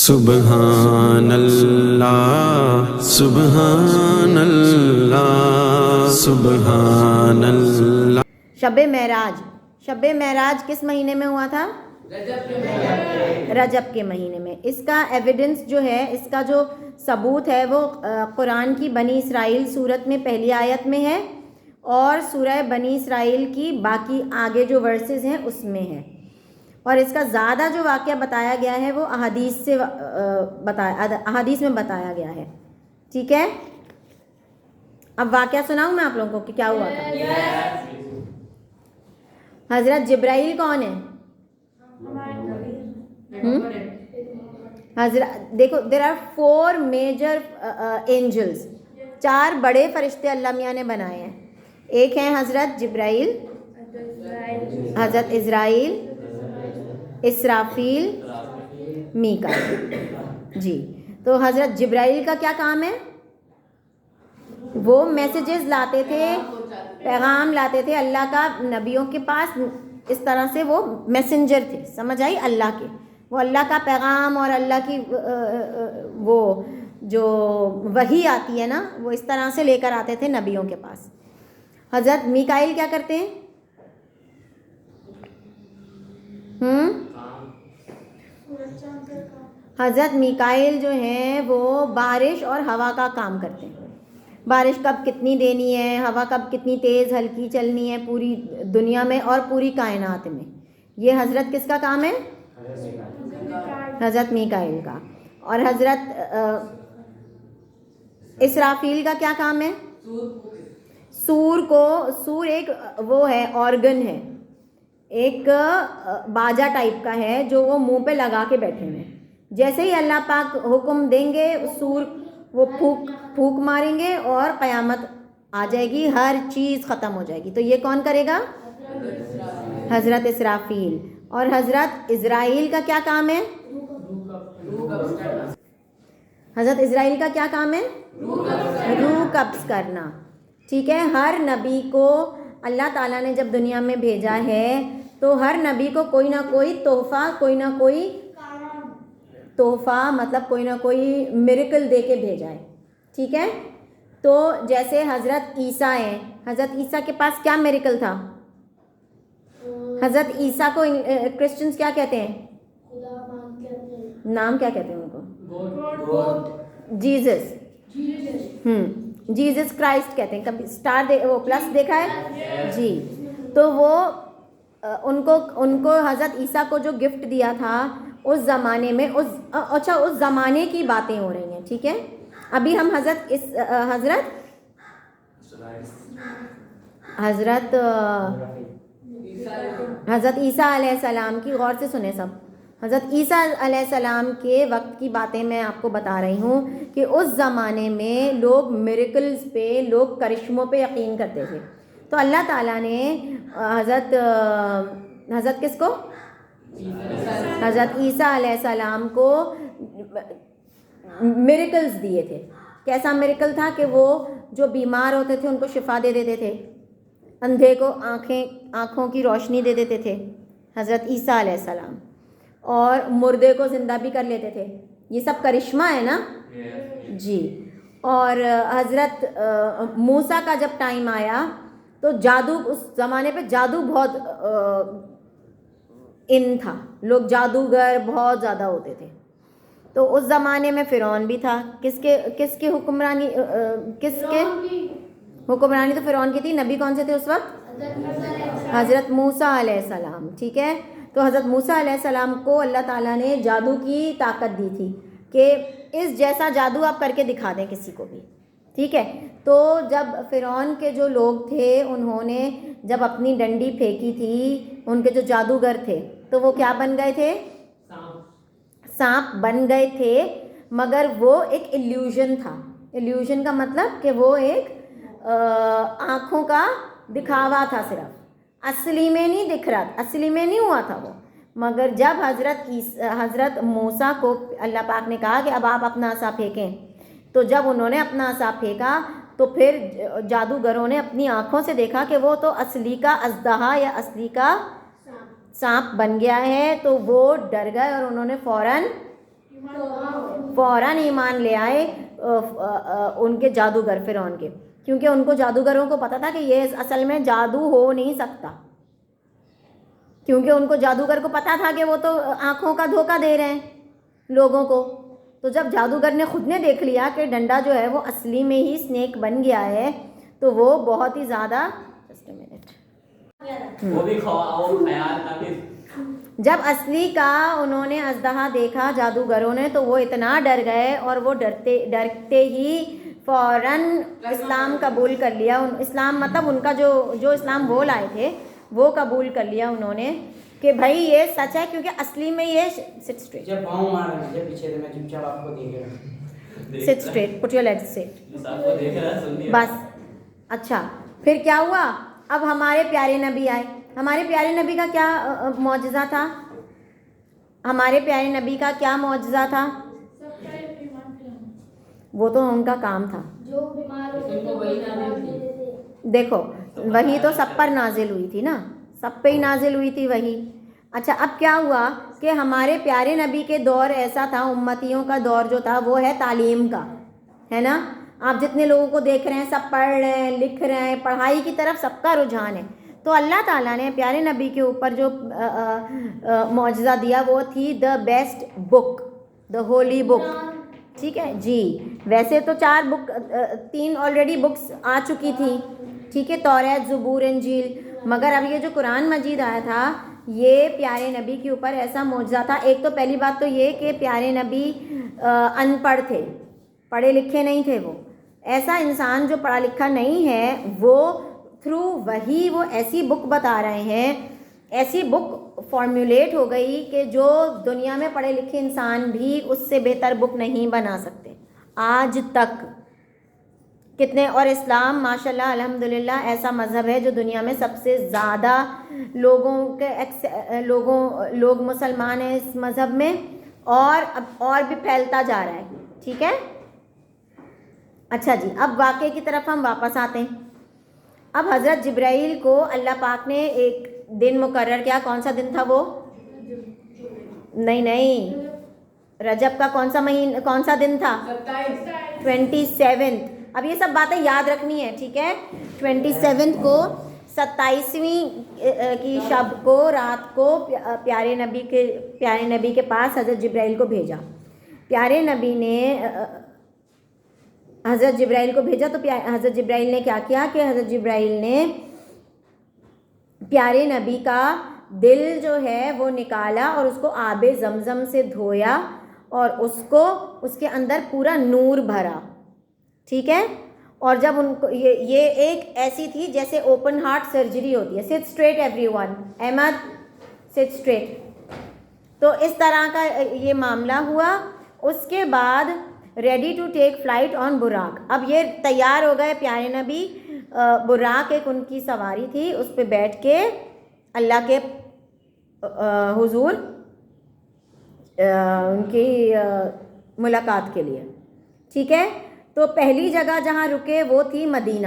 سبحان اللہ سبحان اللہ سبحان اللہ۔ شب معراج کس مہینے میں ہوا تھا؟ رجب کے مہینے میں۔ اس کا ایویڈنس جو ہے، اس کا جو ثبوت ہے وہ قرآن کی بنی اسرائیل سورت میں پہلی آیت میں ہے، اور سورہ بنی اسرائیل کی باقی آگے جو ورسز ہیں اس میں ہے، اور اس کا زیادہ جو واقعہ بتایا گیا ہے وہ احادیث میں بتایا گیا ہے۔ ٹھیک ہے، اب واقعہ سناؤں میں آپ لوگوں کو کہ کیا ہوا تھا۔ حضرت جبرائیل کون ہے؟ حضرت دیکھو، دیر آر 4 میجر اینجلز، 4 بڑے فرشتے اللہ میاں نے بنائے ہیں۔ ایک ہیں حضرت جبرائیل، حضرت عزرائیل، اسرافیل، میکائیل۔ جی، تو حضرت جبرائیل کا کیا کام ہے؟ وہ میسیجز لاتے تھے، پیغام لاتے تھے اللہ کا نبیوں کے پاس، اس طرح سے وہ میسنجر تھے، سمجھ آئی؟ اللہ کے، وہ اللہ کا پیغام اور اللہ کی وہ جو وحی آتی ہے نا، وہ اس طرح سے لے کر آتے تھے نبیوں کے پاس۔ حضرت میکائیل کیا کرتے ہیں؟ حضرت میکائیل جو ہیں وہ بارش اور ہوا کا کام کرتے ہیں۔ بارش کب کتنی دینی ہے، ہوا کب کتنی تیز ہلکی چلنی ہے پوری دنیا میں اور پوری کائنات میں، یہ حضرت کس کا کام ہے؟ حضرت میکائیل کا۔ اور حضرت اسرافیل کا کیا کام ہے؟ سور ایک وہ ہے، آرگن ہے، ایک باجا ٹائپ کا ہے جو وہ منہ پہ لگا کے بیٹھے ہیں۔ جیسے ہی اللہ پاک حکم دیں گے، سور وہ پھونک ماریں گے اور قیامت آ جائے گی، ہر چیز ختم ہو جائے گی۔ تو یہ کون کرے گا؟ حضرت اسرافیل۔ اور حضرت عزرائیل کا کیا کام ہے؟ حضرت عزرائیل کا کیا کام ہے؟ روح قبض کرنا۔ ٹھیک ہے، ہر نبی کو اللہ تعالیٰ نے جب دنیا میں بھیجا ہے تو ہر نبی کو کوئی نہ کوئی تحفہ مطلب کوئی نہ کوئی میریکل دے کے بھیجا ہے۔ ٹھیک ہے، تو جیسے حضرت عیسیٰ ہیں، حضرت عیسیٰ کے پاس کیا میریکل تھا؟ حضرت عیسیٰ کو کرسچنز کیا کہتے ہیں؟ نام کیا کہتے ہیں ان کو؟ جیزس۔ جیزس کرائسٹ کہتے ہیں۔ کبھی اسٹار وہ پلس دیکھا ہے جی؟ تو وہ ان کو حضرت عیسیٰ کو جو گفٹ دیا تھا اس زمانے میں، اس زمانے کی باتیں ہو رہی ہیں۔ ٹھیک ہے، ابھی ہم حضرت عیسیٰ علیہ السلام کی، غور سے سنیں سب، حضرت عیسیٰ علیہ السلام کے وقت کی باتیں میں آپ کو بتا رہی ہوں کہ اس زمانے میں لوگ میریکلز پہ، لوگ کرشموں پہ یقین کرتے تھے۔ تو اللہ تعالیٰ نے حضرت کس کو؟ حضرت عیسیٰ علیہ السلام کو میریکلز دیے تھے۔ کیسا میریکل تھا کہ وہ جو بیمار ہوتے تھے ان کو شفا دے دیتے تھے، اندھے کو آنکھوں کی روشنی دے دیتے تھے حضرت عیسیٰ علیہ السلام، اور مردے کو زندہ بھی کر لیتے تھے۔ یہ سب کرشمہ ہے نا جی۔ اور حضرت موسیٰ کا جب ٹائم آیا تو جادو، اس زمانے پہ جادو بہت ان تھا، لوگ جادوگر بہت زیادہ ہوتے تھے۔ تو اس زمانے میں فرعون بھی تھا۔ کس کے حکمرانی تو فرعون کی تھی۔ نبی کون سے تھے اس وقت؟ حضرت موسیٰ علیہ السلام۔ ٹھیک ہے، تو حضرت موسیٰ علیہ السلام کو اللہ تعالیٰ نے جادو کی طاقت دی تھی کہ اس جیسا جادو آپ کر کے دکھا دیں کسی کو بھی۔ ٹھیک ہے، تو جب فرعون کے جو لوگ تھے انہوں نے جب اپنی ڈنڈی پھینکی تھی، ان کے جو جادوگر تھے تو وہ کیا بن گئے تھے؟ سانپ بن گئے تھے، مگر وہ ایک ایلیوژن تھا۔ ایلیوژن کا مطلب کہ وہ ایک آنکھوں کا دکھاوا تھا، صرف اصلی میں نہیں دکھ رہا، اصلی میں نہیں ہوا تھا وہ۔ مگر جب حضرت موسیٰ کو اللہ پاک نے کہا کہ اب آپ اپنا عصا پھینکیں، تو جب انہوں نے اپنا عصا پھینکا تو پھر جادوگروں نے اپنی آنکھوں سے دیکھا کہ وہ تو اصلی کا اژدہا یا اصلی کا سانپ بن گیا ہے، تو وہ ڈر گئے اور انہوں نے فوراً فوراً ایمان لے آئے ان کے جادوگر فرعون کے، کیونکہ ان کو جادوگروں کو پتہ تھا کہ یہ اصل میں جادو ہو نہیں سکتا، کیونکہ ان کو جادوگر کو پتہ تھا کہ وہ تو آنکھوں کا دھوکہ دے رہے ہیں لوگوں کو. تو جب جادوگر نے خود نے دیکھ لیا کہ ڈنڈا جو ہے وہ اصلی میں ہی اسنیک بن گیا ہے تو وہ بہت ہی زیادہ جب اصلی کا انہوں نے اژدہا دیکھا جادوگروں نے تو وہ اتنا ڈر گئے اور وہ ڈرتے ہی فوراً اسلام قبول کر لیا. اسلام مطلب ان کا جو اسلام وہ لائے تھے وہ قبول کر لیا انہوں نے کہ بھائی یہ سچ ہے، کیونکہ اصلی میں یہ sit straight sit straight put your legs straight بس. اچھا پھر کیا ہوا؟ اب ہمارے پیارے نبی آئے. ہمارے پیارے نبی کا کیا معجزہ تھا؟ ہمارے پیارے نبی کا کیا معجزہ تھا؟ وہ تو ان کا کام تھا. دیکھو وہی تو سب پر نازل ہوئی تھی نا، سب پہ ہی نازل ہوئی تھی وہی. اچھا اب کیا ہوا کہ ہمارے پیارے نبی کے دور ایسا تھا، امتیوں کا دور جو تھا وہ ہے تعلیم کا، ہے نا. آپ جتنے لوگوں کو دیکھ رہے ہیں سب پڑھ رہے ہیں، لکھ رہے ہیں، پڑھائی کی طرف سب کا رجحان ہے. تو اللہ تعالیٰ نے پیارے نبی کے اوپر جو معجزہ دیا وہ تھی دا بیسٹ بک، دا ہولی بک. ٹھیک ہے جی. ویسے تو 3 آلریڈی بکس آ چکی تھیں، ٹھیک ہے، توریت، زبور، انجیل، مگر اب یہ جو قرآن مجید آیا تھا یہ پیارے نبی کے اوپر ایسا معجزہ تھا. ایک تو پہلی بات تو یہ کہ پیارے نبی ان پڑھ تھے، پڑھے لکھے نہیں تھے. وہ ایسا انسان جو پڑھا لکھا نہیں ہے وہ تھرو وہی وہ ایسی بک بتا رہے ہیں، ایسی بک فارمولیٹ ہو گئی کہ جو دنیا میں پڑھے لکھے انسان بھی اس سے بہتر بک نہیں بنا سکتے آج تک کتنے. اور اسلام ماشاءاللہ الحمدللہ ایسا مذہب ہے جو دنیا میں سب سے زیادہ لوگ مسلمان ہیں اس مذہب میں، اور بھی پھیلتا جا رہا ہے. ٹھیک ہے. اچھا جی اب واقعے کی طرف ہم واپس آتے ہیں. اب حضرت جبرائیل کو اللہ پاک نے ایک دن مقرر کیا. کون سا دن تھا وہ؟ نہیں رجب کا کون سا دن تھا؟ 27. اب یہ سب باتیں یاد رکھنی ہے، ٹھیک ہے. 27 کو 27ویں کی شب کو رات کو پیارے نبی کے پاس حضرت جبرائیل کو بھیجا. پیارے نبی نے حضرت جبرائیل کو بھیجا تو حضرت جبرائیل نے کیا کیا کہ حضرت جبرائیل نے پیارے نبی کا دل جو ہے وہ نکالا اور اس کو آب زمزم سے دھویا اور اس کے اندر پورا نور بھرا. ٹھیک ہے. اور جب ان کو یہ ایک ایسی تھی جیسے اوپن ہارٹ سرجری ہوتی ہے. سٹ اسٹریٹ ایوری ون، احمد سٹ اسٹریٹ. تو اس طرح کا یہ معاملہ ہوا. اس کے بعد ریڈی ٹو ٹیک فلائٹ آن براق. اب یہ تیار ہو گئے پیارے نبی. براق ایک ان کی سواری تھی، اس پہ بیٹھ کے اللہ کے حضور ان کی ملاقات کے لیے. ٹھیک ہے. تو پہلی جگہ جہاں رکے وہ تھی مدینہ.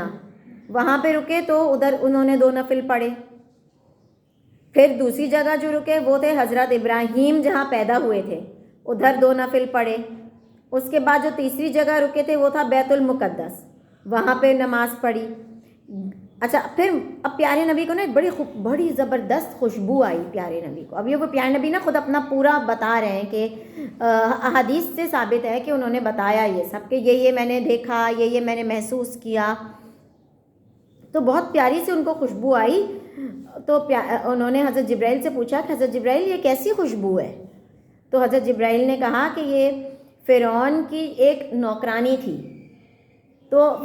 وہاں پہ رکے تو ادھر انہوں نے 2 نفل پڑھے. پھر دوسری جگہ جو رکے وہ تھے حضرت ابراہیم جہاں پیدا ہوئے تھے، ادھر 2 نفل پڑھے. اس کے بعد جو تیسری جگہ رکے تھے وہ تھا بیت المقدس، وہاں پہ نماز پڑھی. اچھا پھر اب پیارے نبی کو نا بڑی زبردست خوشبو آئی پیارے نبی کو. اب یہ وہ پیارے نبی نا خود اپنا پورا بتا رہے ہیں کہ احادیث سے ثابت ہے کہ انہوں نے بتایا یہ سب کہ یہ میں نے دیکھا، یہ میں نے محسوس کیا. تو بہت پیاری سی ان کو خوشبو آئی. تو انہوں نے حضرت جبرائیل سے پوچھا کہ حضرت جبرائیل یہ کیسی خوشبو ہے؟ تو حضرت جبرائیل نے کہا کہ یہ فرعون کی ایک نوکرانی تھی. تو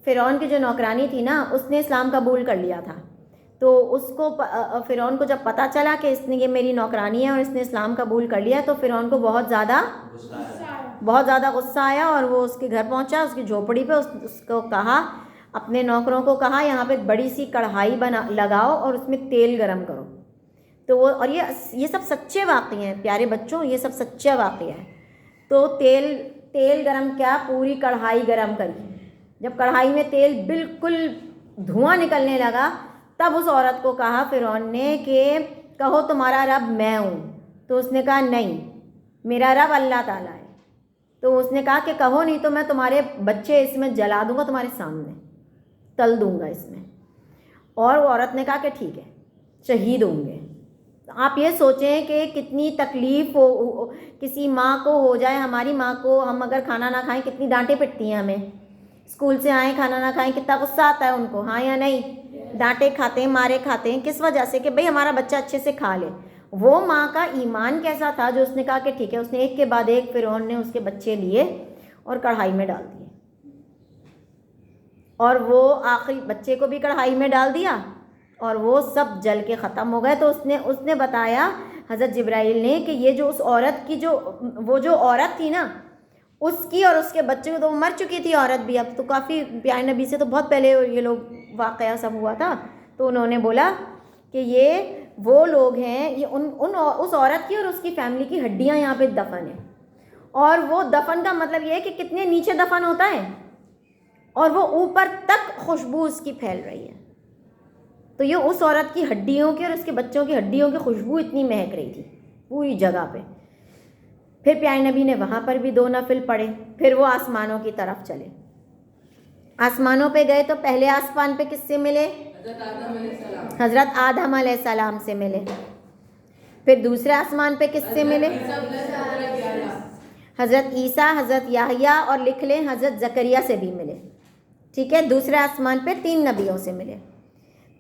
فرعون کی جو نوکرانی تھی نا اس نے اسلام قبول کر لیا تھا. تو اس کو فرعون کو جب پتہ چلا کہ یہ میری نوکرانی ہے اور اس نے اسلام قبول کر لیا تو فرعون کو بہت زیادہ غصہ آیا اور وہ اس کے گھر پہنچا. اس کی جھوپڑی پہ اس کو کہا، اپنے نوکروں کو کہا یہاں پہ بڑی سی کڑھائی لگاؤ اور اس میں تیل گرم کرو. تو وہ اور یہ سب سچے واقعے ہیں پیارے بچوں، یہ سب سچا واقعہ ہے. تو تیل گرم کیا، پوری کڑھائی گرم کری. جب کڑھائی میں تیل بالکل دھواں نکلنے لگا تب اس عورت کو کہا فرعون نے کہ کہو تمہارا رب میں ہوں. تو اس نے کہا نہیں، میرا رب اللہ تعالیٰ ہے. تو اس نے کہا کہ کہو نہیں تو میں تمہارے بچے اس میں جلا دوں گا تمہارے سامنے، تل دوں گا اس میں. اور وہ عورت نے کہا کہ ٹھیک ہے، شہید ہوں گے. آپ یہ سوچیں کہ کتنی تکلیف ہو کسی ماں کو ہو جائے. ہماری ماں کو ہم اگر کھانا نہ کھائیں کتنی ڈانٹیں پٹتی ہیں ہمیں، اسکول سے آئیں کھانا نہ کھائیں کتنا غصہ آتا ہے ان کو، ہاں یا نہیں؟ ڈانٹے کھاتے ہیں، مارے کھاتے ہیں. کس وجہ سے؟ کہ بھئی ہمارا بچہ اچھے سے کھا لے. وہ ماں کا ایمان کیسا تھا جو اس نے کہا کہ ٹھیک ہے. اس نے ایک کے بعد ایک فرعون نے اس کے بچے لیے اور کڑھائی میں ڈال دیے، اور وہ آخری بچے کو بھی کڑھائی میں ڈال دیا اور وہ سب جل کے ختم ہو گئے. تو اس نے بتایا حضرت جبرائیل نے کہ یہ جو اس عورت کی وہ جو عورت تھی نا، اس کی اور اس کے بچے کو، تو وہ مر چکی تھی عورت بھی. اب تو کافی پیارے نبی سے تو بہت پہلے یہ لوگ واقعہ سب ہوا تھا. تو انہوں نے بولا کہ یہ وہ لوگ ہیں، یہ اس عورت کی اور اس کی فیملی کی ہڈیاں یہاں پہ دفن ہیں. اور وہ دفن کا مطلب یہ ہے کہ کتنے نیچے دفن ہوتا ہے اور وہ اوپر تک خوشبو اس کی پھیل رہی ہے. تو یہ اس عورت کی ہڈیوں کی اور اس کے بچوں کی ہڈیوں کی خوشبو اتنی مہک رہی تھی پوری جگہ پہ. پھر پیارے نبی نے وہاں پر بھی 2 نفل پڑھے. پھر وہ آسمانوں کی طرف چلے. آسمانوں پہ گئے تو پہلے آسمان پہ کس سے ملے؟ حضرت آدم علیہ السلام سے ملے. پھر دوسرے آسمان پہ کس سے ملے؟ حضرت عیسیٰ، حضرت یحییٰ اور لکھ لیں حضرت زکریا سے بھی ملے. ٹھیک ہے. دوسرے آسمان پہ 3 نبیوں سے ملے.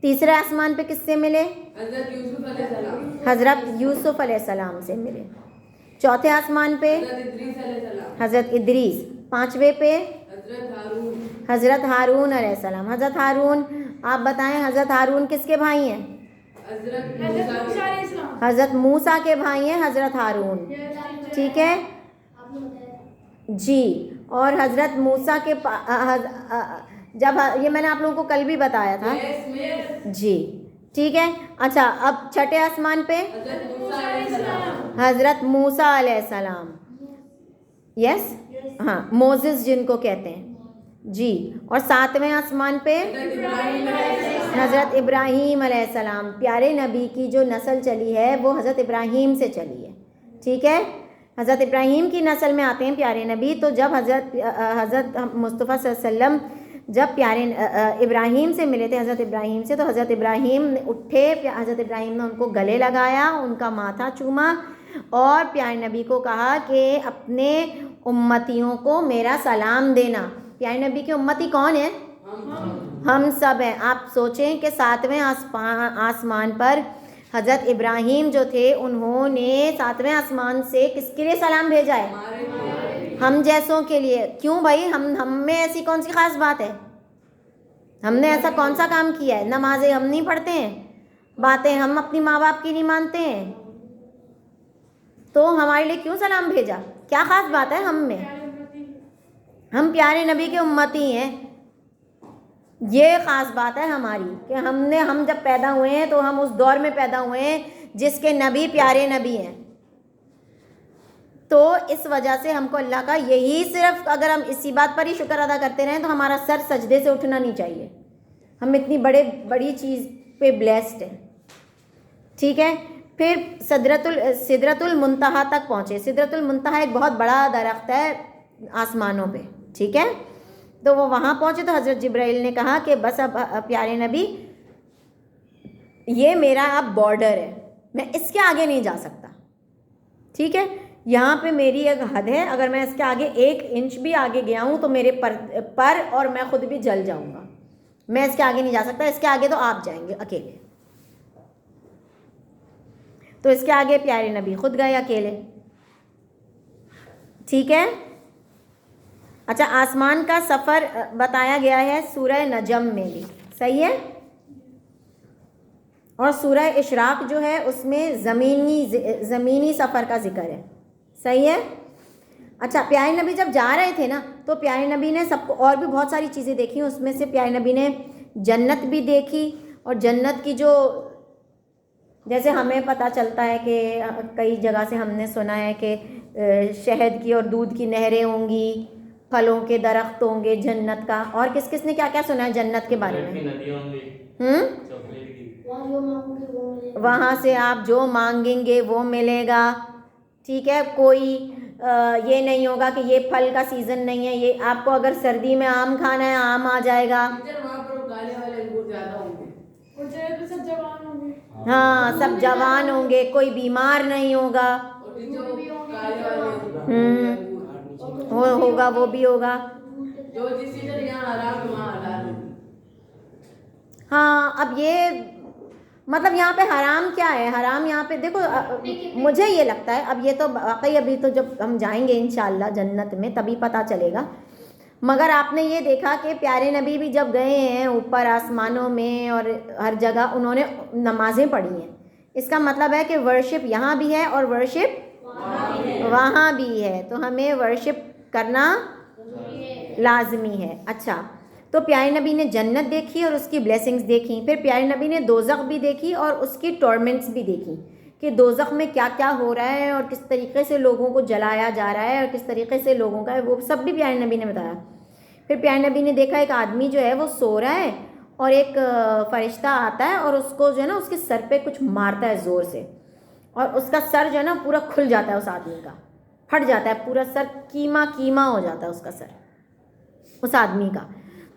تیسرے آسمان پہ کس سے ملے؟ حضرت یوسف علیہ السلام سے ملے. چوتھے آسمان پہ حضرت ادریس. 5ویں پہ حضرت ہارون علیہ السلام. حضرت ہارون، آپ بتائیں حضرت ہارون کس کے بھائی ہیں؟ حضرت موسیٰ کے بھائی ہیں حضرت ہارون. ٹھیک ہے جی. اور حضرت موسیٰ کے جب یہ میں نے آپ لوگوں کو کل بھی بتایا تھا جی. ٹھیک ہے. اچھا اب چھٹے آسمان پہ حضرت موسیٰ علیہ السلام. یس ہاں، موزس جن کو کہتے ہیں جی. اور 7ویں آسمان پہ حضرت ابراہیم علیہ السلام. پیارے نبی کی جو نسل چلی ہے وہ حضرت ابراہیم سے چلی ہے. ٹھیک ہے. حضرت ابراہیم کی نسل میں آتے ہیں پیارے نبی. تو جب حضرت مصطفیٰ صلی اللہ علیہ وسلم جب پیارے ابراہیم سے ملے تھے، حضرت ابراہیم سے، تو حضرت ابراہیم اٹھے. حضرت ابراہیم نے ان کو گلے لگایا، ان کا ماتھا چوما اور پیارے نبی کو کہا کہ اپنے امتیوں کو میرا سلام دینا. پیارے نبی کی امتی کون ہے؟ ہم سب ہیں. آپ سوچیں کہ 7ویں آسمان پر حضرت ابراہیم جو تھے انہوں نے 7ویں آسمان سے کس کے لیے سلام بھیجا ہے؟ ہم جیسوں کے لیے. کیوں بھائی؟ ہم میں ایسی کون سی خاص بات ہے؟ ہم نے ایسا کون سا کام کیا ہے؟ نمازیں ہم نہیں پڑھتے ہیں، باتیں ہم اپنی ماں باپ کی نہیں مانتے ہیں، تو ہمارے لیے کیوں سلام بھیجا؟ کیا خاص بات ہے ہم میں؟ ہم پیارے نبی کے امتی ہیں. یہ خاص بات ہے ہماری کہ ہم جب پیدا ہوئے ہیں تو ہم اس دور میں پیدا ہوئے ہیں جس کے نبی پیارے نبی ہیں. تو اس وجہ سے ہم کو اللہ کا یہی صرف اگر ہم اسی بات پر ہی شکر ادا کرتے رہیں تو ہمارا سر سجدے سے اٹھنا نہیں چاہیے. ہم اتنی بڑی چیز پہ بلیسڈ ہیں. ٹھیک ہے. پھر سدرۃ المنتہا تک پہنچے. سدرۃ المنتہا ایک بہت بڑا درخت ہے آسمانوں پہ. ٹھیک ہے. تو وہ وہاں پہنچے تو حضرت جبرائیل نے کہا کہ بس اب پیارے نبی یہ میرا اب بارڈر ہے، میں اس کے آگے نہیں جا سکتا. ٹھیک ہے. یہاں پہ میری ایک حد ہے، اگر میں اس کے آگے 1 انچ بھی آگے گیا ہوں تو میرے پر اور میں خود بھی جل جاؤں گا. میں اس کے آگے نہیں جا سکتا. اس کے آگے تو آپ جائیں گے اکیلے. تو اس کے آگے پیارے نبی خود گئے اکیلے. ٹھیک ہے. اچھا آسمان کا سفر بتایا گیا ہے سورہ نجم میں بھی. صحیح ہے. اور سورہ اشراق جو ہے اس میں زمینی سفر کا ذکر ہے. صحیح ہے. اچھا پیارے نبی جب جا رہے تھے نا تو پیارے نبی نے سب کو اور بھی بہت ساری چیزیں دیکھی. اس میں سے پیارے نبی نے جنت بھی دیکھی. اور جنت کی جو جیسے ہمیں پتہ چلتا ہے کہ کئی جگہ سے ہم نے سنا ہے کہ شہد کی اور دودھ کی نہریں ہوں گی، پھلوں کے درخت ہوں گے جنت کا. اور کس کس نے کیا کیا سنا ہے جنت کے بارے میں؟ وہاں سے آپ جو مانگیں گے وہ ملے گا. ٹھیک ہے. کوئی یہ نہیں ہوگا کہ یہ پھل کا سیزن نہیں ہے. یہ آپ کو اگر سردی میں آم کھانا ہے آم آ جائے گا. وہاں پر کالے والے انگور زیادہ ہوں گے. سب جوان ہوں گے. ہاں سب جوان ہوں گے, کوئی بیمار نہیں ہوگا. ہوگا وہ بھی ہوگا. جو جس سیزن یہاں حرام وہاں حلال. ہاں اب یہ مطلب یہاں پہ حرام کیا ہے؟ حرام یہاں پہ دیکھو مجھے یہ لگتا ہے, اب یہ تو واقعی ابھی تو جب ہم جائیں گے انشاءاللہ جنت میں تبھی پتہ چلے گا, مگر آپ نے یہ دیکھا کہ پیارے نبی بھی جب گئے ہیں اوپر آسمانوں میں اور ہر جگہ انہوں نے نمازیں پڑھی ہیں. اس کا مطلب ہے کہ ورشپ یہاں بھی ہے اور ورشپ وہاں بھی ہے, تو ہمیں ورشپ کرنا لازمی ہے. اچھا, تو پیارے نبی نے جنت دیکھی اور اس کی بلیسنگز دیکھی, پھر پیارے نبی نے دوزخ بھی دیکھی اور اس کی ٹورمنٹس بھی دیکھی کہ دوزخ میں کیا کیا ہو رہا ہے اور کس طریقے سے لوگوں کو جلایا جا رہا ہے اور کس طریقے سے لوگوں کا وہ سب بھی پیارے نبی نے بتایا. پھر پیارے نبی نے دیکھا ایک آدمی جو ہے وہ سو رہا ہے اور ایک فرشتہ آتا ہے اور اس کو جو ہے نا اس کے سر پہ کچھ مارتا ہے زور سے, اور اس کا سر جو ہے نا پورا کھل جاتا ہے, اس آدمی کا پھٹ جاتا ہے پورا سر, کیما ہو جاتا ہے اس کا سر اس آدمی کا.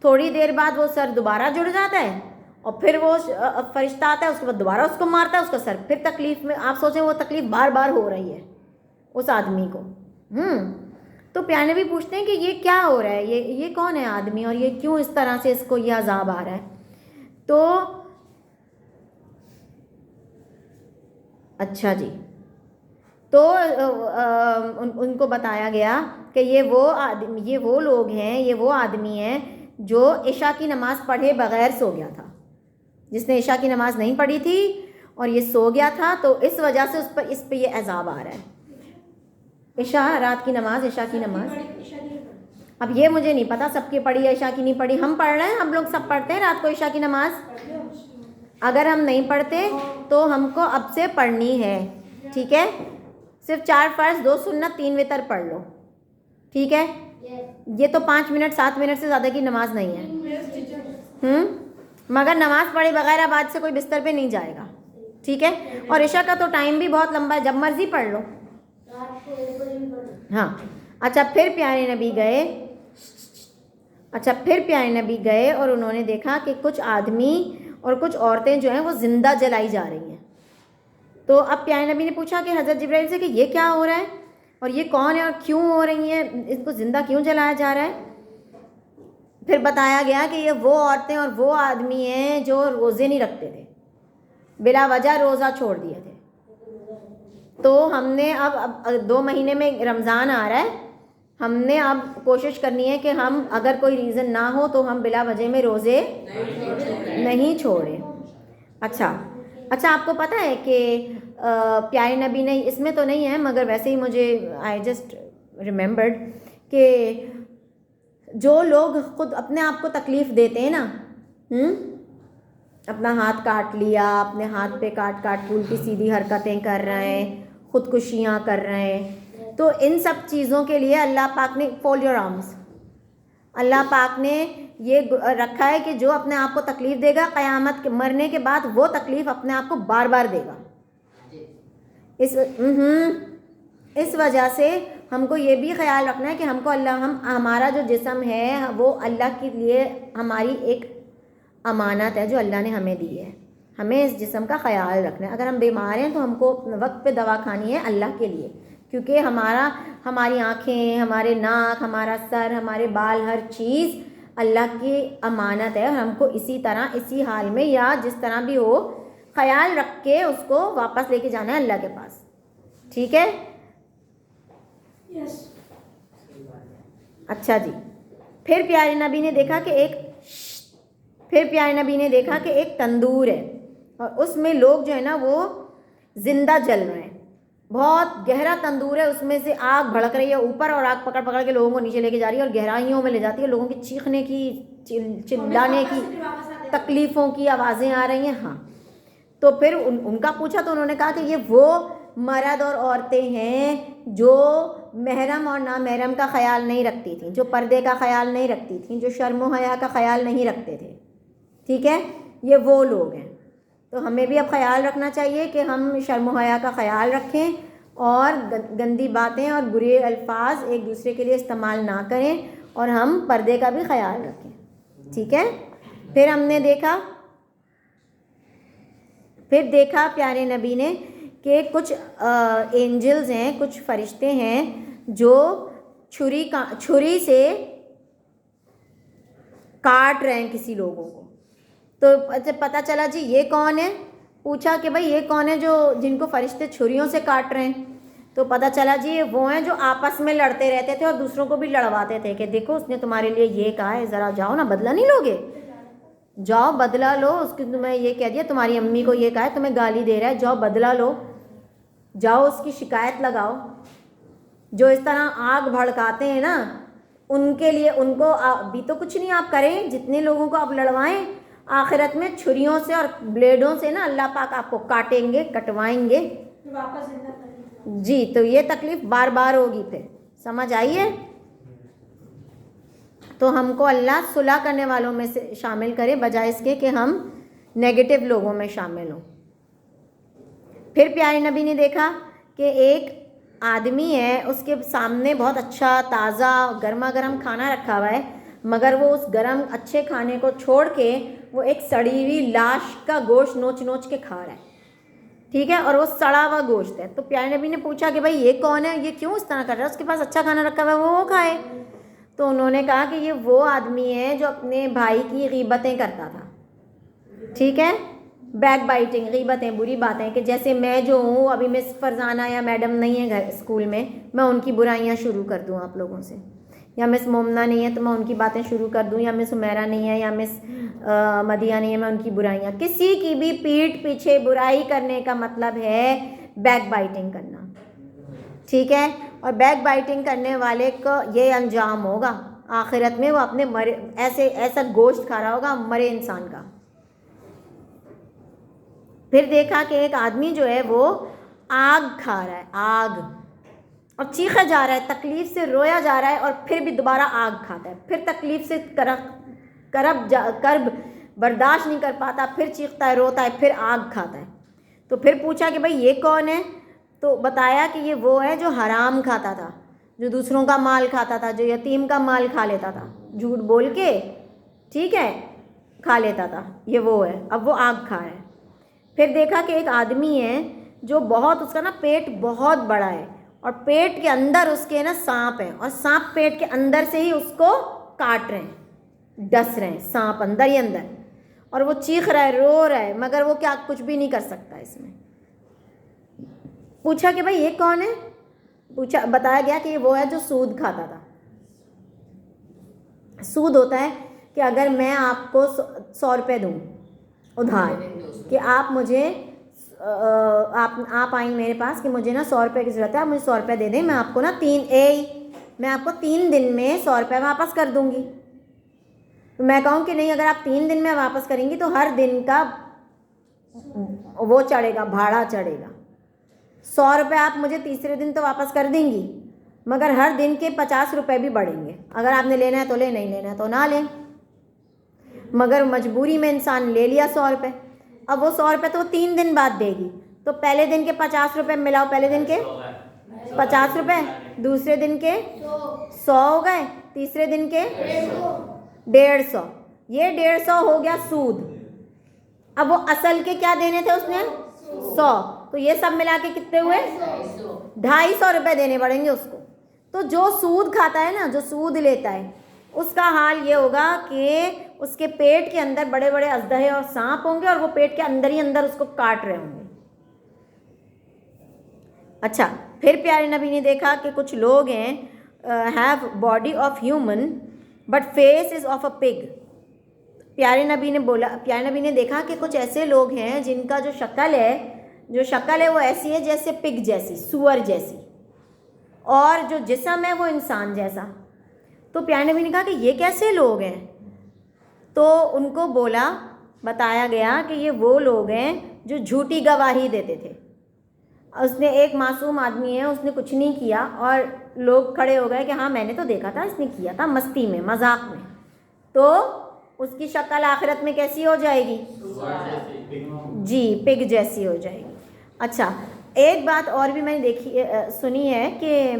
تھوڑی دیر بعد وہ سر دوبارہ جڑ جاتا ہے اور پھر وہ فرشتہ آتا ہے, اس کے بعد دوبارہ اس کو مارتا ہے, اس کا سر پھر تکلیف میں. آپ سوچیں وہ تکلیف بار بار ہو رہی ہے اس آدمی کو. تو پیارے نبی پوچھتے ہیں کہ یہ کیا ہو رہا ہے, یہ کون ہے آدمی اور یہ کیوں اس طرح سے اس کو یہ عذاب آ رہا ہے؟ تو اچھا جی, تو ان کو بتایا گیا کہ یہ وہ لوگ ہیں, یہ وہ آدمی ہیں جو عشاء کی نماز پڑھے بغیر سو گیا تھا. جس نے عشاء کی نماز نہیں پڑھی تھی اور یہ سو گیا تھا, تو اس وجہ سے اس پہ یہ عذاب آ رہا ہے. عشاء رات کی نماز, عشاء کی نماز, اب یہ مجھے نہیں پتا سب کی پڑھی ہے عشاء کی نہیں پڑھی. ہم پڑھ رہے ہیں, ہم لوگ سب پڑھتے ہیں رات کو عشاء کی نماز. اگر ہم نہیں پڑھتے تو ہم کو اب سے پڑھنی ہے, ٹھیک ہے؟ صرف 4 فرض 2 سنت 3 وتر پڑھ لو, ٹھیک ہے؟ یہ تو 5 منٹ 7 منٹ سے زیادہ کی نماز نہیں ہے. مگر نماز پڑھے بغیر اب آج سے کوئی بستر پہ نہیں جائے گا, ٹھیک ہے؟ اور عشاء کا تو ٹائم بھی بہت لمبا ہے, جب مرضی پڑھ لو. ہاں اچھا, پھر پیارے نبی گئے اور انہوں نے دیکھا کہ کچھ آدمی اور کچھ عورتیں جو ہیں وہ زندہ جلائی جا رہی ہیں. تو اب پیارے نبی نے پوچھا کہ حضرت جبرائیل سے کہ یہ کیا ہو رہا ہے اور یہ کون ہے اور کیوں ہو رہی ہیں, اس کو زندہ کیوں جلایا جا رہا ہے؟ پھر بتایا گیا کہ یہ وہ عورتیں اور وہ آدمی ہیں جو روزے نہیں رکھتے تھے, بلا وجہ روزہ چھوڑ دیے تھے. تو ہم نے اب 2 مہینے میں رمضان آ رہا ہے, ہم نے اب کوشش کرنی ہے کہ ہم اگر کوئی ریزن نہ ہو تو ہم بلا وجہ میں روزے نہیں چھوڑیں. اچھا, آپ کو پتہ ہے کہ پیارے نبی نے, اس میں تو نہیں ہے مگر ویسے ہی مجھے آئی جسٹ ریممبرڈ کہ جو لوگ خود اپنے آپ کو تکلیف دیتے ہیں نا, اپنا ہاتھ کاٹ لیا, اپنے ہاتھ پہ کاٹ الٹی سیدھی حرکتیں کر رہے ہیں, خودکشیاں کر رہے ہیں, تو ان سب چیزوں کے لیے اللہ پاک نے فول یور آرمز, اللہ پاک نے یہ رکھا ہے کہ جو اپنے آپ کو تکلیف دے گا قیامت کے مرنے کے بعد وہ تکلیف اپنے آپ کو بار بار دے گا. اس وجہ سے ہم کو یہ بھی خیال رکھنا ہے کہ ہم کو ہمارا جو جسم ہے وہ اللہ کے لیے ہماری ایک امانت ہے جو اللہ نے ہمیں دی ہے. ہمیں اس جسم کا خیال رکھنا ہے. اگر ہم بیمار ہیں تو ہم کو وقت پہ دوا کھانی ہے اللہ کے لیے, کیونکہ ہماری آنکھیں, ہمارے ناک, ہمارا سر, ہمارے بال, ہر چیز اللہ کی امانت ہے, اور ہم کو اسی طرح اسی حال میں یا جس طرح بھی ہو خیال رکھ کے اس کو واپس لے کے جانا ہے اللہ کے پاس, ٹھیک ہے؟ اچھا جی, پھر پیارے نبی نے دیکھا کہ ایک تندور ہے اور اس میں لوگ جو ہے نا وہ زندہ جل رہے ہیں. بہت گہرا تندور ہے, اس میں سے آگ بھڑک رہی ہے اوپر اور آگ پکڑ پکڑ کے لوگوں کو نیچے لے کے جا رہی ہے اور گہرائیوں میں لے جاتی ہے. لوگوں کی چیخنے کی, چلانے کی, تکلیفوں کی آوازیں آ رہی ہیں. ہاں, تو پھر ان کا پوچھا تو انہوں نے کہا کہ یہ وہ مرد اور عورتیں ہیں جو محرم اور نامحرم کا خیال نہیں رکھتی تھیں, جو پردے کا خیال نہیں رکھتی تھیں, جو شرم و حیا کا خیال نہیں رکھتے تھے, ٹھیک ہے؟ یہ وہ لوگ ہیں. تو ہمیں بھی اب خیال رکھنا چاہیے کہ ہم شرم و حیا کا خیال رکھیں اور گندی باتیں اور برے الفاظ ایک دوسرے کے لیے استعمال نہ کریں، اور ہم پردے کا بھی خیال رکھیں، ٹھیک ہے۔ پھر ہم نے دیکھا پیارے نبی نے کہ کچھ اینجلز ہیں، کچھ فرشتے ہیں جو چھری سے کاٹ رہے ہیں کسی لوگوں کو۔ تو پتہ چلا جی یہ کون ہے، پوچھا کہ بھائی یہ کون ہے جو جن کو فرشتے چھریوں سے کاٹ رہے ہیں، تو پتہ چلا جی یہ وہ ہیں جو آپس میں لڑتے رہتے تھے اور دوسروں کو بھی لڑواتے تھے کہ دیکھو اس نے تمہارے لیے یہ کہا ہے، ذرا جاؤ نا، بدلہ نہیں لوگے، جاؤ بدلہ لو، اس کی تمہیں یہ کہہ دیا، تمہاری امی کو یہ کہا ہے، تمہیں گالی دے رہا ہے، جاؤ بدلہ لو، جاؤ اس کی شکایت لگاؤ۔ جو اس طرح آگ بھڑکاتے ہیں نا، ان کے لیے ان کو ابھی تو کچھ نہیں آپ کریں، جتنے لوگوں کو آپ لڑوائیں، آخرت میں چھریوں سے اور بلیڈوں سے نا اللہ پاک آپ کو کاٹیں گے، کٹوائیں گے جی۔ تو یہ تکلیف بار بار ہوگی، پھر سمجھ آئی ہے؟ تو ہم کو اللہ صلح کرنے والوں میں سے شامل کرے، بجائے اس کے کہ ہم نیگیٹو لوگوں میں شامل ہوں۔ پھر پیارے نبی نے دیکھا کہ ایک آدمی ہے، اس کے سامنے بہت اچھا تازہ گرما گرم کھانا رکھا ہوا ہے، مگر وہ اس گرم اچھے کھانے کو چھوڑ کے وہ ایک سڑی ہوئی لاش کا گوشت نوچ نوچ کے کھا رہا ہے، ٹھیک ہے، اور وہ سڑا ہوا گوشت ہے۔ تو پیارے نبی نے پوچھا کہ بھائی یہ کون ہے، یہ کیوں اس طرح کر رہا ہے، اس کے پاس اچھا کھانا رکھا ہوا ہے وہ کھائے۔ تو انہوں نے کہا کہ یہ وہ آدمی ہے جو اپنے بھائی کی غیبتیں کرتا تھا، ٹھیک ہے، بیک بائٹنگ، غیبتیں، بری باتیں، کہ جیسے میں جو ہوں، ابھی مس فرزانہ یا میڈم نہیں ہے گھر اسکول میں ان کی برائیاں شروع کر دوں آپ لوگوں سے، یا مس مومنہ نہیں ہے تو میں ان کی باتیں شروع کر دوں، یا مس عمیرہ نہیں ہے یا مس مدیہ نہیں ہے، میں ان کی برائیاں، کسی کی بھی پیٹھ پیچھے برائی کرنے کا مطلب ہے بیک بائٹنگ کرنا، ٹھیک ہے۔ اور بیک بائٹنگ کرنے والے کو یہ انجام ہوگا آخرت میں، وہ اپنے ایسا گوشت کھا رہا ہوگا مرے انسان کا۔ پھر دیکھا کہ ایک آدمی جو ہے وہ آگ کھا رہا ہے، آگ، اور چیخا جا رہا ہے، تکلیف سے رویا جا رہا ہے، اور پھر بھی دوبارہ آگ کھاتا ہے، پھر تکلیف سے کرب برداشت نہیں کر پاتا، پھر چیختا ہے، روتا ہے، پھر آگ کھاتا ہے۔ تو پھر پوچھا کہ بھائی یہ کون ہے، تو بتایا کہ یہ وہ ہے جو حرام کھاتا تھا، جو دوسروں کا مال کھاتا تھا، جو یتیم کا مال کھا لیتا تھا، جھوٹ بول کے، ٹھیک ہے، کھا لیتا تھا، یہ وہ ہے، اب وہ آگ کھا ہے۔ پھر دیکھا کہ ایک آدمی ہے جو بہت، اس کا نا پیٹ بہت بڑا ہے، اور پیٹ کے اندر اس کے نا سانپ ہیں، اور سانپ پیٹ کے اندر سے ہی اس کو کاٹ رہے ہیں، ڈس رہے ہیں، سانپ اندر ہی اندر، اور وہ چیخ رہا ہے، رو رہا ہے، مگر وہ کیا کچھ بھی نہیں کر سکتا اس میں۔ پوچھا کہ بھائی یہ کون ہے، پوچھا، بتایا گیا کہ یہ وہ ہے جو سود کھاتا تھا۔ سود ہوتا ہے کہ اگر میں آپ کو 100 روپے دوں ادھار، کہ آپ مجھے آپ آئیں میرے پاس کہ مجھے نا 100 روپے کی ضرورت ہے، آپ مجھے 100 روپے دے دیں، میں آپ کو نا میں آپ کو 3 دن میں 100 روپے واپس کر دوں گی۔ تو میں کہوں کہ نہیں، اگر آپ 3 دن میں واپس کریں گی تو ہر دن کا وہ چڑھے گا، بھاڑا چڑھے گا، 100 روپے آپ مجھے تیسرے دن تو واپس کر دیں گی، مگر ہر دن کے 50 روپے بھی بڑھیں گے، اگر آپ نے لینا ہے تو لے، نہیں لینا ہے تو نہ لیں۔ مگر مجبوری میں انسان لے لیا 100 روپے، اب وہ 100 روپے تو وہ 3 دن بعد دے گی، تو پہلے دن کے 50 روپے ملاؤ، پہلے دن کے 50 روپے، دوسرے دن کے 100 ہو گئے، تیسرے دن کے 150، یہ 150 ہو گیا سود۔ اب وہ اصل کے کیا دینے تھے اس نے 100، تو یہ سب ملا کے کتنے ہوئے 250 روپے دینے پڑیں گے اس کو۔ تو جو سود کھاتا ہے نا، جو سود لیتا ہے، اس کا حال یہ ہوگا کہ اس کے پیٹ کے اندر بڑے بڑے اژدہے اور سانپ ہوں گے، اور وہ پیٹ کے اندر ہی اندر اس کو کاٹ رہے ہوں گے۔ اچھا، پھر پیارے نبی نے دیکھا کہ کچھ لوگ ہیں have body of human but face is of a pig. پیارے نبی نے دیکھا کہ کچھ ایسے لوگ ہیں جن کا جو شکل ہے وہ ایسی ہے جیسے پگ جیسی، سور جیسی، اور جو جسم ہے وہ انسان جیسا۔ تو پیارے نبی نے کہا کہ یہ کیسے لوگ ہیں؟ تو ان کو بتایا گیا کہ یہ وہ لوگ ہیں جو جھوٹی گواہی دیتے تھے۔ اس نے، ایک معصوم آدمی ہے، اس نے کچھ نہیں کیا، اور لوگ کھڑے ہو گئے کہ ہاں میں نے تو دیکھا تھا، اس نے کیا تھا مستی میں، مذاق میں، تو اس کی شکل آخرت میں کیسی ہو جائے گی؟ جی، پگ جیسی ہو جائے گی۔ اچھا، ایک بات اور بھی میں نے سنی ہے کہ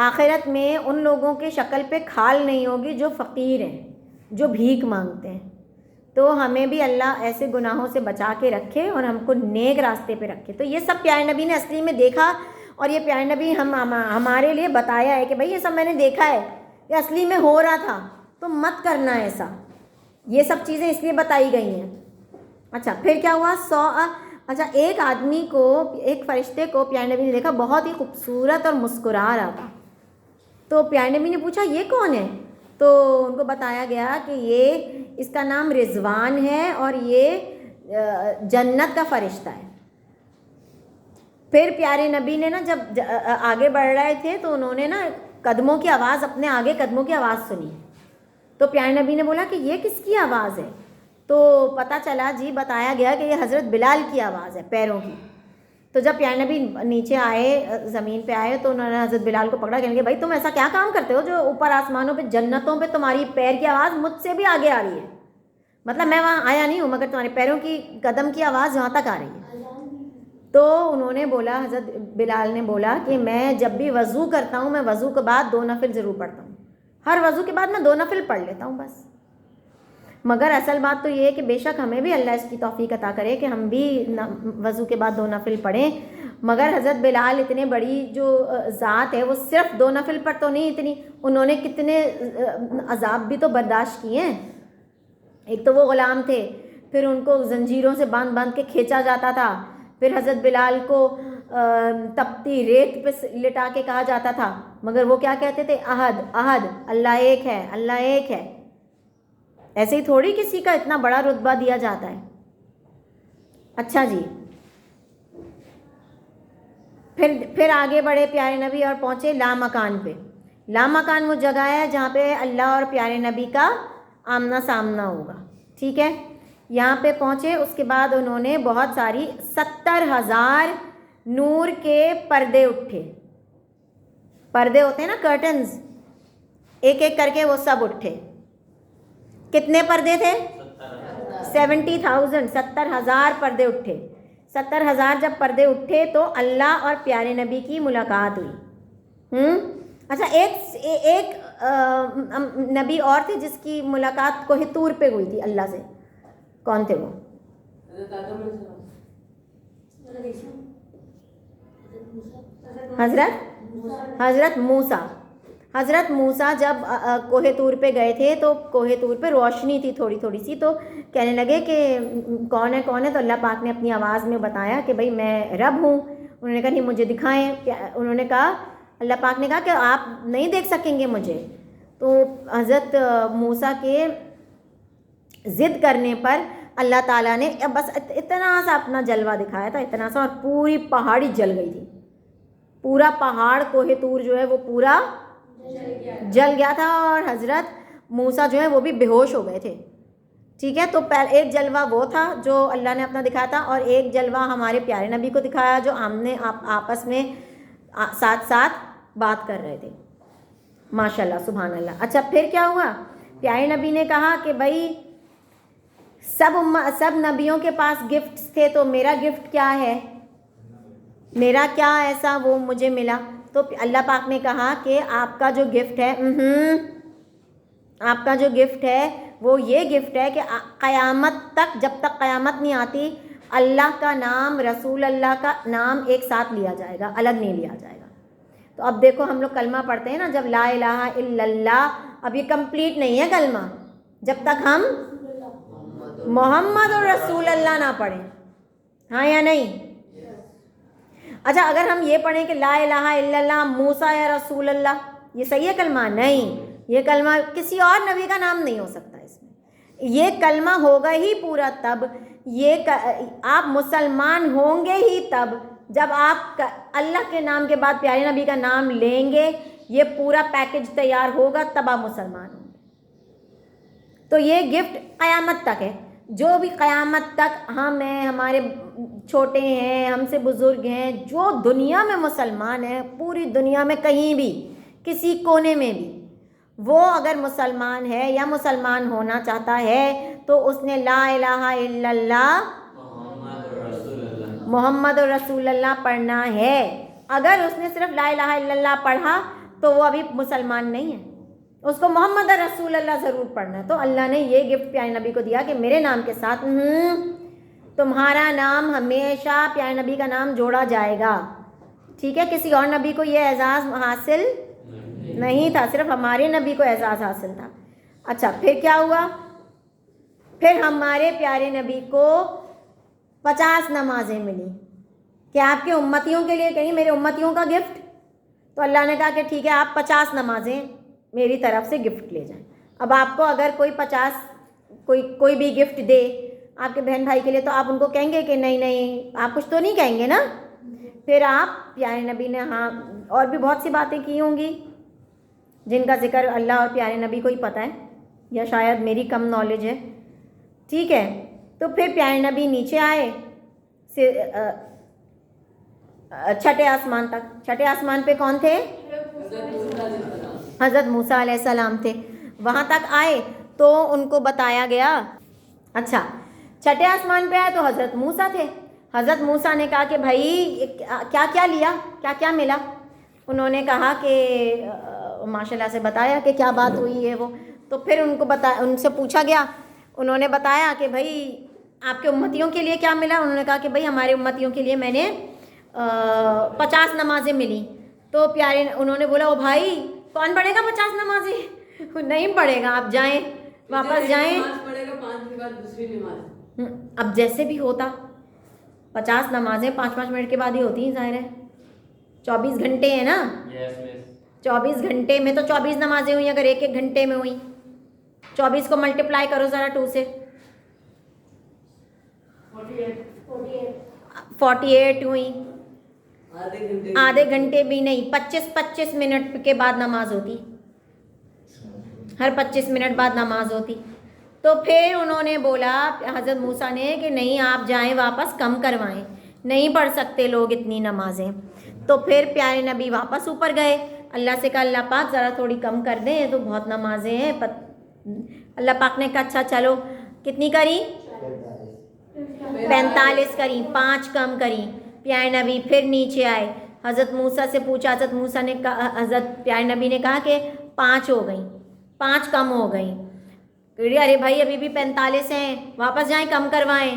آخرت میں ان لوگوں کے شکل پہ کھال نہیں ہوگی جو فقیر ہیں، جو بھیک مانگتے ہیں. تو ہمیں بھی اللہ ایسے گناہوں سے بچا کے رکھے اور ہم کو نیک راستے پہ رکھے. تو یہ سب پیارے نبی نے اصلی میں دیکھا، اور یہ پیارے نبی ہمارے لیے بتایا ہے کہ بھائی یہ سب میں نے دیکھا ہے، یہ اصلی میں ہو رہا تھا، تو مت کرنا ایسا. یہ سب چیزیں اس لیے بتائی گئی ہیں. اچھا پھر کیا ہوا؟ اچھا ایک آدمی کو، ایک فرشتے کو پیارے نبی نے دیکھا بہت ہی خوبصورت اور مسکرا رہا تھا. تو پیارے نبی نے پوچھا یہ کون ہے؟ تو ان کو بتایا گیا کہ یہ اس کا نام رضوان ہے اور یہ جنت کا فرشتہ ہے. پھر پیارے نبی نے نا جب آگے بڑھ رہے تھے تو انہوں نے نا قدموں کی آواز، اپنے آگے قدموں کی آواز سنی. تو پیارے نبی نے بولا کہ یہ کس کی آواز ہے؟ تو پتہ چلا جی، بتایا گیا کہ یہ حضرت بلال کی آواز ہے، پیروں کی. تو جب پیارے نبی نیچے آئے، زمین پہ آئے، تو انہوں نے حضرت بلال کو پکڑا، کہنے کہ بھائی تم ایسا کیا کام کرتے ہو جو اوپر آسمانوں پہ جنتوں پہ تمہاری پیر کی آواز مجھ سے بھی آگے آ رہی ہے؟ مطلب میں وہاں آیا نہیں ہوں مگر تمہارے پیروں کی قدم کی آواز وہاں تک آ رہی ہے. تو انہوں نے بولا، حضرت بلال نے بولا کہ میں جب بھی وضو کرتا ہوں، میں وضو کے بعد 2 نفل ضرور پڑھتا ہوں. ہر وضو کے بعد میں 2 نفل پڑھ لیتا ہوں بس. مگر اصل بات تو یہ ہے کہ بے شک ہمیں بھی اللہ اس کی توفیق عطا کرے کہ ہم بھی وضو کے بعد 2 نفل پڑھیں. مگر حضرت بلال اتنے بڑی جو ذات ہے، وہ صرف 2 نفل پر تو نہیں، اتنی انہوں نے کتنے عذاب بھی تو برداشت کیے ہیں. ایک تو وہ غلام تھے، پھر ان کو زنجیروں سے باندھ کے کھینچا جاتا تھا، پھر حضرت بلال کو تپتی ریت پہ لٹا کے کہا جاتا تھا، مگر وہ کیا کہتے تھے؟ احد احد، اللہ ایک ہے، اللہ ایک ہے. ایسے ہی تھوڑی کسی کا اتنا بڑا رتبہ دیا جاتا ہے. اچھا جی، پھر آگے بڑھے پیارے نبی اور پہنچے لامکان پہ. لامکان وہ جگہ ہے جہاں پہ اللہ اور پیارے نبی کا آمنا سامنا ہوگا. ٹھیک ہے، یہاں پہ پہنچے. اس کے بعد انہوں نے بہت ساری 70,000 نور کے پردے اٹھے. پردے ہوتے ہیں نا، کرٹنز، ایک ایک کر کے وہ سب اٹھے. کتنے پردے تھے؟ 70,000، 70,000 پردے اٹھے. 70,000 جب پردے اٹھے تو اللہ اور پیارے نبی کی ملاقات ہوئی. اچھا ایک نبی اور تھے جس کی ملاقات کوہ طور پہ ہوئی تھی اللہ سے. کون تھے وہ؟ حضرت موسیٰ. حضرت موسیٰ جب کوہ طور پہ گئے تھے تو کوہ طور پہ روشنی تھی تھوڑی تھوڑی سی. تو کہنے لگے کہ کون ہے کون ہے؟ تو اللہ پاک نے اپنی آواز میں بتایا کہ بھئی میں رب ہوں. انہوں نے کہا نہیں مجھے دکھائیں. انہوں نے کہا، اللہ پاک نے کہا کہ آپ نہیں دیکھ سکیں گے مجھے. تو حضرت موسیٰ کے ضد کرنے پر اللہ تعالیٰ نے بس اتنا سا اپنا جلوہ دکھایا تھا، اتنا سا، اور پوری پہاڑی جل گئی تھی. پورا پہاڑ کوہ طور جو ہے وہ پورا جل گیا تھا، اور حضرت موسیٰ جو ہے وہ بھی بے ہوش ہو گئے تھے. ٹھیک ہے، تو ایک جلوہ وہ تھا جو اللہ نے اپنا دکھایا تھا، اور ایک جلوہ ہمارے پیارے نبی کو دکھایا جو آمنے آپس میں ساتھ ساتھ بات کر رہے تھے. ماشاء اللہ، سبحان اللہ. اچھا پھر کیا ہوا؟ پیارے نبی نے کہا کہ بھائی سب نبیوں کے پاس گفٹس تھے، تو میرا گفٹ کیا ہے؟ میرا کیا ایسا وہ مجھے ملا؟ تو اللہ پاک نے کہا کہ آپ کا جو گفٹ ہے، آپ کا جو گفٹ ہے وہ یہ گفٹ ہے کہ قیامت تک، جب تک قیامت نہیں آتی، اللہ کا نام، رسول اللہ کا نام ایک ساتھ لیا جائے گا، الگ نہیں لیا جائے گا. تو اب دیکھو ہم لوگ کلمہ پڑھتے ہیں نا، جب لا الہ الا اللہ، اب یہ کمپلیٹ نہیں ہے کلمہ جب تک ہم محمد اور رسول اللہ نہ پڑھیں. ہاں یا نہیں؟ اچھا اگر ہم یہ پڑھیں کہ لا الہ الا اللہ موسیٰ یا رسول اللہ، یہ صحیح ہے کلمہ؟ نہیں، یہ کلمہ کسی اور نبی کا نام نہیں ہو سکتا. اس میں یہ کلمہ ہوگا ہی پورا تب، یہ آپ مسلمان ہوں گے ہی تب جب آپ اللہ کے نام کے بعد پیارے نبی کا نام لیں گے. یہ پورا پیکج تیار ہوگا تب آپ مسلمان ہوں گے. تو یہ گفٹ قیامت تک ہے. جو بھی قیامت تک ہم ہیں، ہمارے چھوٹے ہیں، ہم سے بزرگ ہیں، جو دنیا میں مسلمان ہیں، پوری دنیا میں کہیں بھی کسی کونے میں بھی، وہ اگر مسلمان ہے یا مسلمان ہونا چاہتا ہے تو اس نے لا الہ الا اللہ محمد رسول اللہ پڑھنا ہے. اگر اس نے صرف لا الہ الا اللہ پڑھا تو وہ ابھی مسلمان نہیں ہے, اس کو محمد رسول اللہ ضرور پڑھنا ہے. تو اللہ نے یہ گفٹ پیارے نبی کو دیا کہ میرے نام کے ساتھ تمہارا نام ہمیشہ پیارے نبی کا نام جوڑا جائے گا. ٹھیک ہے, کسی اور نبی کو یہ اعزاز حاصل نہیں تھا, صرف ہمارے نبی کو اعزاز حاصل تھا. اچھا پھر کیا ہوا؟ پھر ہمارے پیارے نبی کو 50 نمازیں ملی کہ آپ کے امتیوں کے لیے, کہیں میرے امتیوں کا گفٹ. تو اللہ نے کہا کہ ٹھیک ہے آپ 50 نمازیں میری طرف سے گفٹ لے جائیں. اب آپ کو اگر کوئی 50 کوئی بھی گفٹ دے آپ کے بہن بھائی کے لیے تو آپ ان کو کہیں گے کہ نہیں نہیں, آپ کچھ تو نہیں کہیں گے نا. پھر آپ پیارے نبی نے ہاں اور بھی بہت سی باتیں کی ہوں گی جن کا ذکر اللہ اور پیارے نبی کو ہی پتہ ہے, یا شاید میری کم نالج ہے. ٹھیک ہے, تو پھر پیارے نبی نیچے آئے چھٹے آسمان تک. چھٹے آسمان پہ کون تھے؟ حضرت موسیٰ علیہ السلام تھے. وہاں تک آئے تو ان کو بتایا گیا. اچھا چھٹے آسمان پہ آئے تو حضرت موسیٰ تھے. حضرت موسیٰ نے کہا کہ بھائی کیا کیا لیا, کیا کیا ملا؟ انہوں نے کہا کہ ماشاء اللہ سے بتایا کہ کیا بات ہوئی ہے وہ. تو پھر ان سے پوچھا گیا, انہوں نے بتایا کہ بھائی آپ کے امتیوں کے لیے کیا ملا. انہوں نے کہا کہ بھائی ہمارے امتیوں کے لیے میں نے 50 نمازیں ملی. تو پیارے انہوں نے بولا او بھائی کون پڑھے گا 50 نمازیں؟ نہیں پڑھے گا, آپ جائیں واپس جائیں. پڑھے گا 5 کے بعد دوسری نماز. اب جیسے بھی ہوتا 50 نمازیں 5-5 منٹ کے بعد ہی ہوتی ہیں, ظاہر ہے 24 گھنٹے ہیں نا. 24 گھنٹے میں تو 24 نمازیں ہوئی. اگر ایک ایک گھنٹے میں ہوئی 24 کو ملٹیپلائی کرو ذرا 2 سے, 48 ہوئی. آدھے گھنٹے بھی نہیں, 25 منٹ کے بعد نماز ہوتی, ہر 25 منٹ بعد نماز ہوتی. تو پھر انہوں نے بولا حضرت موسیٰ نے کہ نہیں آپ جائیں واپس کم کروائیں, نہیں پڑھ سکتے لوگ اتنی نمازیں. تو پھر پیارے نبی واپس اوپر گئے, اللہ سے کہا اللہ پاک ذرا تھوڑی کم کر دیں, تو بہت نمازیں ہیں. اللہ پاک نے کہا اچھا چلو کتنی کری؟ 45 کری, 5 کم کری. پیارے نبی پھر نیچے آئے, حضرت موسیٰ سے پوچھا. حضرت موسیٰ نے کہا, حضرت پیارے نبی نے کہا کہ 5 ہو گئیں, 5 کم ہو گئیں. ارے بھائی ابھی بھی 45 ہیں, واپس جائیں کم کروائیں.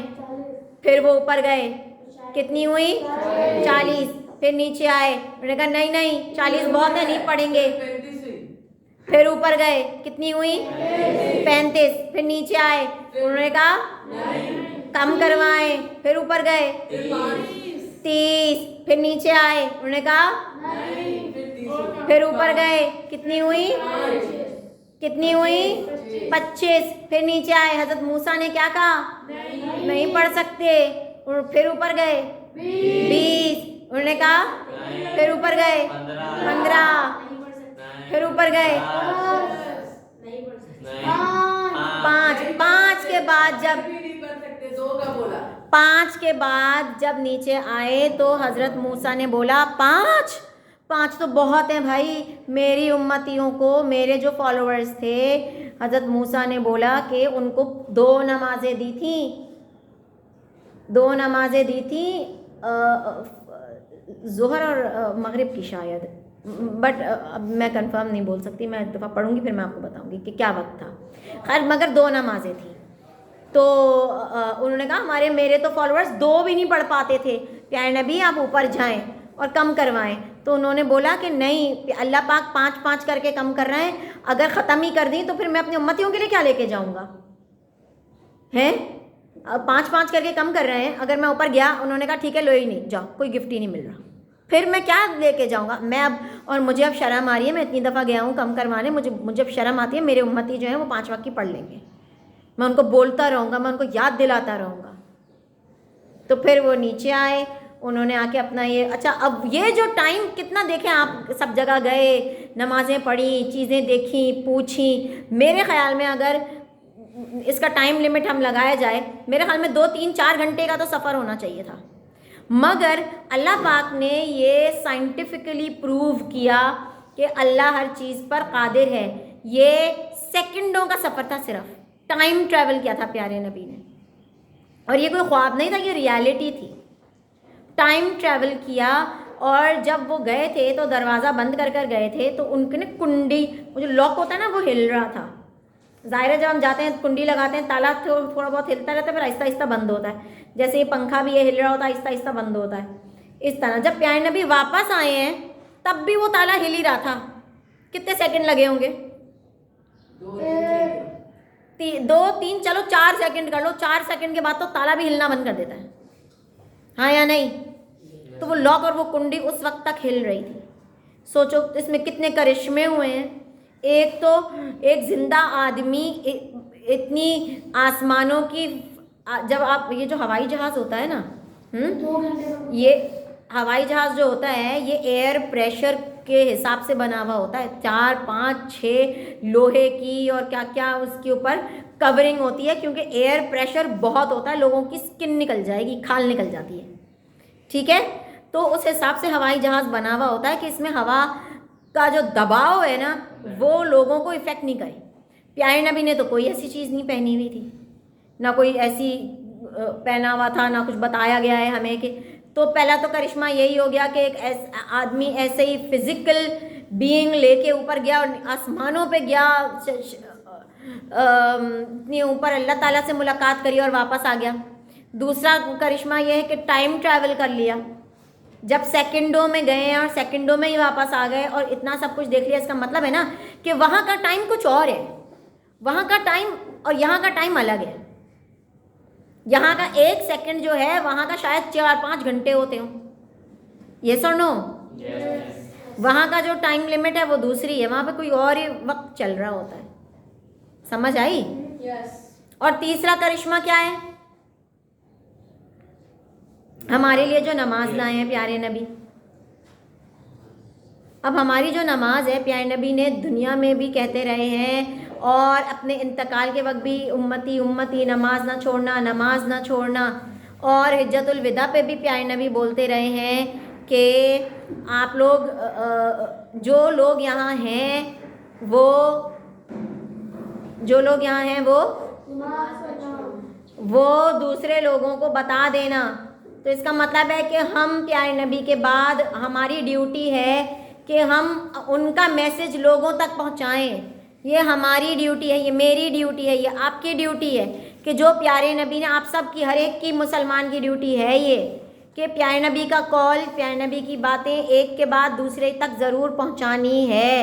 پھر وہ اوپر گئے, کتنی ہوئی؟ 40. پھر نیچے آئے, انہوں نے کہا نہیں نہیں 40 بہت ہے نہیں پڑھیں گے. پھر اوپر گئے, کتنی ہوئی؟ 35. پھر نیچے آئے, انہوں نے کہا کم کروائیں. پھر اوپر گئے 30. پھر نیچے آئے, انہوں نے کہا پھر اوپر گئے, کتنی ہوئی؟ کتنی ہوئی؟ 25. پھر نیچے آئے, حضرت موسیٰ نے کیا کہا؟ نہیں پڑھ سکتے. پھر اوپر گئے 20. انہوں نے کہا پھر اوپر گئے 15. پھر اوپر گئے 5 کے بعد جب 5 کے بعد جب نیچے آئے تو حضرت موسیٰ نے بولا 5 تو بہت ہیں بھائی, میری امتیوں کو, میرے جو فالوورز تھے, حضرت موسیٰ نے بولا کہ ان کو 2 نمازیں دی تھیں ظہر اور مغرب کی شاید, بٹ اب میں کنفرم نہیں بول سکتی, میں ایک دفعہ پڑھوں گی پھر میں آپ کو بتاؤں گی کہ کیا وقت تھا. خیر مگر 2 نمازیں تھیں. تو انہوں نے کہا میرے تو فالوورز 2 بھی نہیں پڑھ پاتے تھے, پیارے نبی آپ اوپر جائیں اور کم کروائیں. تو انہوں نے بولا کہ نہیں, اللہ پاک 5 کر کے کم کر رہے ہیں, اگر ختم ہی کر دیں تو پھر میں اپنی امتیوں کے لیے کیا لے کے جاؤں گا؟ ہیں 5 کر کے کم کر رہے ہیں, اگر میں اوپر گیا, انہوں نے کہا ٹھیک ہے لو ہی نہیں جاؤ, کوئی گفٹ ہی نہیں مل رہا, پھر میں کیا لے کے جاؤں گا میں اب. اور مجھے اب شرم آ رہی ہے, میں اتنی دفعہ گیا ہوں کم کروانے, مجھے اب شرم آتی ہے. میرے امتی جو ہیں وہ 5 وقت کی پڑھ لیں گے, میں ان کو بولتا رہوں گا, میں ان کو یاد دلاتا رہوں گا. تو پھر وہ نیچے آئے, انہوں نے آ کے اپنا یہ, اچھا اب یہ جو ٹائم کتنا دیکھیں آپ, سب جگہ گئے, نمازیں پڑھی, چیزیں دیکھیں, پوچھیں. میرے خیال میں اگر اس کا ٹائم لمٹ ہم لگایا جائے, میرے خیال میں 2-3-4 گھنٹے کا تو سفر ہونا چاہیے تھا. مگر اللہ پاک نے یہ سائنٹیفکلی پروو کیا کہ اللہ ہر چیز پر قادر ہے. یہ سیکنڈوں کا سفر تھا, صرف ٹائم ٹریول کیا تھا پیارے نبی نے, اور یہ کوئی خواب نہیں تھا, یہ ریالٹی تھی. ٹائم ٹریول کیا، اور جب وہ گئے تھے تو دروازہ بند کر کر گئے تھے، تو ان کے نا کنڈی، وہ جو لاک ہوتا ہے نا وہ ہل رہا تھا. ظاہر ہے جب ہم جاتے ہیں کنڈی لگاتے ہیں، تالا تھوڑا بہت ہلتا رہتا ہے، پھر آہستہ آہستہ بند ہوتا ہے. جیسے یہ پنکھا بھی یہ ہل رہا ہوتا ہے، آہستہ آہستہ بند ہوتا ہے. اس طرح جب پیارے نبی واپس آئے ہیں تب بھی وہ تالا ہل ہی رہا تھا. کتنے سیکنڈ لگے ہوں گے؟ 2 3 چلو 4 سیکنڈ کر لو. 4 سیکنڈ کے بعد تو تالا بھی ہلنا بند کر دیتا ہے، ہاں یا نہیں؟ تو وہ لاک اور وہ کنڈی اس وقت تک ہل رہی تھی. سوچو اس میں کتنے کرشمے ہوئے ہیں. ایک تو ایک زندہ آدمی اتنی آسمانوں کی، جب آپ یہ جو ہوائی جہاز ہوتا ہے نا، یہ ہوائی جہاز جو ہوتا ہے یہ ایئر پریشر کے حساب سے بنا ہوا ہوتا ہے. 4 5 6 لوہے کی اور کیا کیا اس کے اوپر کورنگ ہوتی ہے، کیونکہ ایئر پریشر بہت ہوتا ہے، لوگوں کی سکن نکل جائے گی، کھال نکل جاتی ہے. ٹھیک ہے، تو اس حساب سے ہوائی جہاز بنا ہوا ہوتا ہے کہ اس میں ہوا کا جو دباؤ ہے نا وہ لوگوں کو افیکٹ نہیں کرے. پیارے نبی نے تو کوئی ایسی چیز نہیں پہنی ہوئی تھی، نہ کوئی ایسی پہنا ہوا تھا، نہ کچھ بتایا گیا ہے ہمیں کہ. تو پہلا تو کرشمہ یہی ہو گیا کہ ایک آدمی ایسے ہی فزیکل بینگ لے کے اوپر گیا اور آسمانوں پہ گیا، اتنی اوپر اللہ تعالیٰ سے ملاقات کری اور واپس آ گیا. دوسرا کرشمہ یہ ہے کہ ٹائم ٹریول کر لیا. جب سیکنڈوں میں گئے ہیں اور سیکنڈوں میں ہی واپس آ گئے اور اتنا سب کچھ دیکھ لیا. اس کا مطلب ہے نا کہ وہاں کا ٹائم کچھ اور ہے، وہاں کا ٹائم اور یہاں کا ٹائم الگ ہے. یہاں کا 1 سیکنڈ جو ہے وہاں کا شاید 4 5 گھنٹے ہوتے ہوں. یس اور نو؟ وہاں کا جو ٹائم لمٹ ہے وہ دوسری ہے، وہاں پہ کوئی اور ہی وقت چل رہا ہوتا ہے. سمجھ آئی؟ اور تیسرا کرشمہ کیا ہے؟ ہمارے لیے جو نماز لائے ہیں پیارے نبی. اب ہماری جو نماز ہے پیارے نبی نے دنیا میں بھی کہتے رہے ہیں اور اپنے انتقال کے وقت بھی امتی امتی نماز نہ چھوڑنا، نماز نہ چھوڑنا. اور حجت الوداع پہ بھی پیارے نبی بولتے رہے ہیں کہ آپ لوگ جو لوگ یہاں ہیں وہ دوسرے لوگوں کو بتا دینا. تو اس کا مطلب ہے کہ ہم پیارے نبی کے بعد ہماری ڈیوٹی ہے کہ ہم ان کا میسج لوگوں تک پہنچائیں. یہ ہماری ڈیوٹی ہے، یہ میری ڈیوٹی ہے، یہ آپ کی ڈیوٹی ہے کہ جو پیارے نبی نے آپ سب کی، ہر ایک کی مسلمان کی ڈیوٹی ہے یہ کہ پیارے نبی کا قول، پیارے نبی کی باتیں ایک کے بعد دوسرے تک ضرور پہنچانی ہے.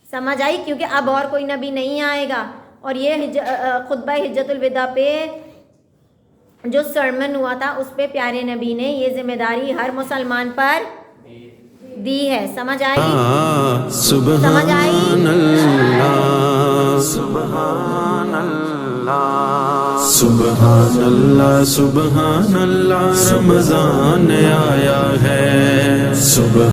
سمجھ آئی؟ کیونکہ اب اور کوئی نبی نہیں آئے گا. اور یہ خطبہ حجت الوداع پہ جو سرمن ہوا تھا اس پہ پیارے نبی نے یہ ذمہ داری ہر مسلمان پر دی ہے. سمجھ آئی؟ سمجھ آئی؟ سبحان اللہ سبحان اللہ سبحان اللہ. رمضان آیا ہے.